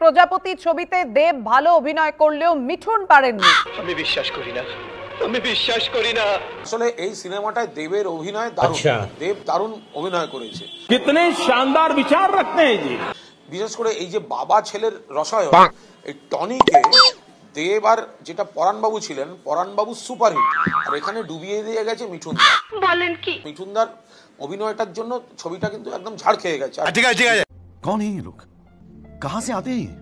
প্রজাপতি ছবিতে দেব ভালো অভিনয় করলেও মিঠুন পারেননি। আমি বিশ্বাস করি না, আমি বিশ্বাস করি না। আসলে এই সিনেমাটায় দেবের অভিনয় দারুণ। দেব দারুণ অভিনয় করেছে। कितने शानदार विचार रखते हैं जी। বিশেষ করে এই যে বাবা ছেলের রসায়ন, এই টনিকে দেব আর যেটা পরাণবাবু ছিলেন, পরাণবাবু সুপারহিট, আর এখানে ডুবিয়ে দিয়ে গেছে মিঠুন দা। বলেন কি? মিঠুন দার অভিনয়টার জন্য ছবিটা কিন্তু একদম ঝাড় খেয়ে গেছে। ঠিক আছে, ঠিক আছে। कौन है ये लोग, कहाँ से आते हैं ये?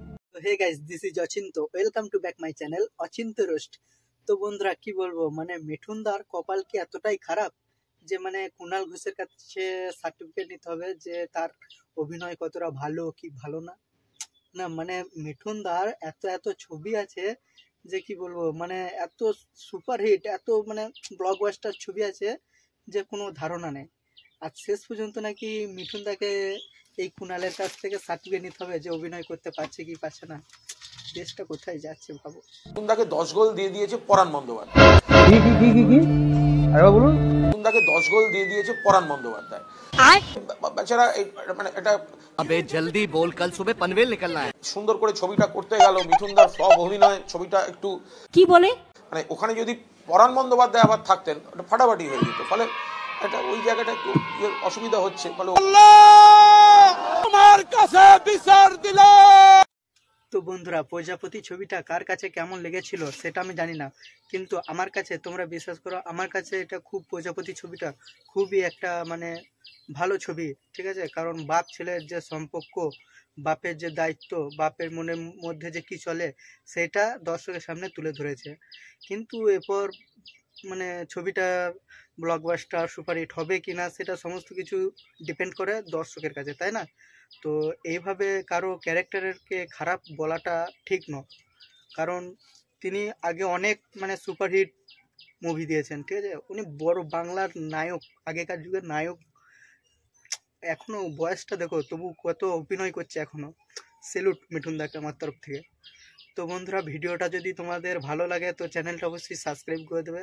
Hey guys, this is Achinta, welcome to back my channel Achinta roast. তো বন্ধুরা কি বলবো, মানে মিঠুন দার কপাল কি এতটাই খারাপ যে মানে কুণাল ঘোষের কাছে সার্টিফিকেট নিতে হবে যে তার অভিনয় কতটা ভালো কি ভালো না। না মানে মিঠুন দার এত এত ছবি আছে যে কি বলবো, মানে এত সুপারহিট, এত মানে ব্লকবাস্টার ছবি আছে যে কোনো ধারণা নেই। আর শেষ পর্যন্ত নাকি মিঠুন দাকে এই কুণালের কাছ থেকে সার্টিফিকেট নিতে হবে যে অভিনয় করতে পারছে কি পারছে না। দেশটা কোথায় যাচ্ছে ভাবো। মিঠুন দাকে 10 গোল দিয়ে দিয়েছে পরাণ বন্দ্যোপাধ্যায়। মিঠুন দাকে 10 গোল দিয়ে দিয়েছে পরাণ বন্দ্যোপাধ্যায়। বেচারা মানে এটা अबे जल्दी बोल, कल सुबह पनवेल निकलना है। সুন্দর করে ছবিটা করতে গেল, মিঠুন দার সব অভিনয় ছবিটা একটু কি বলে? মানে ওখানে যদি পরাণ বন্দ্যোপাধ্যায় আবার থাকতেন ওটা ফাটাফাটি হয়ে যেত। ফলে এটা ওই জায়গাটা একটু অসুবিধা হচ্ছে। ফলে আমার কাছে বিচার দিল। তো বন্ধুরা, প্রজাপতি ছবিটা কার কাছে কেমন লেগেছিল সেটা আমি জানি না, কিন্তু আমার কাছে, তোমরা বিশ্বাস করো, আমার কাছে এটা খুব, প্রজাপতি ছবিটা খুবই একটা মানে ভালো ছবি, ঠিক আছে। কারণ বাপ ছেলের যে সম্পর্ক, বাপের যে দায়িত্ব, বাপের মনের মধ্যে যে কি চলে সেটা দর্শকের সামনে তুলে ধরেছে। কিন্তু এরপর মানে ছবিটা ব্লকবাস্টার সুপারহিট হবে কি না সেটা সমস্ত কিছু ডিপেন্ড করে দর্শকের কাছে, তাই না? তো এইভাবে কারো ক্যারেক্টারকে খারাপ বলাটা ঠিক নয়, কারণ তিনি আগে অনেক মানে সুপারহিট মুভি দিয়েছেন, ঠিক আছে। উনি বড় বাংলার নায়ক, আগেকার যুগের নায়ক। এখনো বয়সটা দেখো, তবু কত অভিনয় করছে এখনো। সেলুট মিঠুন দাকে আমার তরফ থেকে। তো বন্ধুরা, ভিডিওটা যদি তোমাদের ভালো লাগে তো চ্যানেলটা অবশ্যই সাবস্ক্রাইব করে দেবে।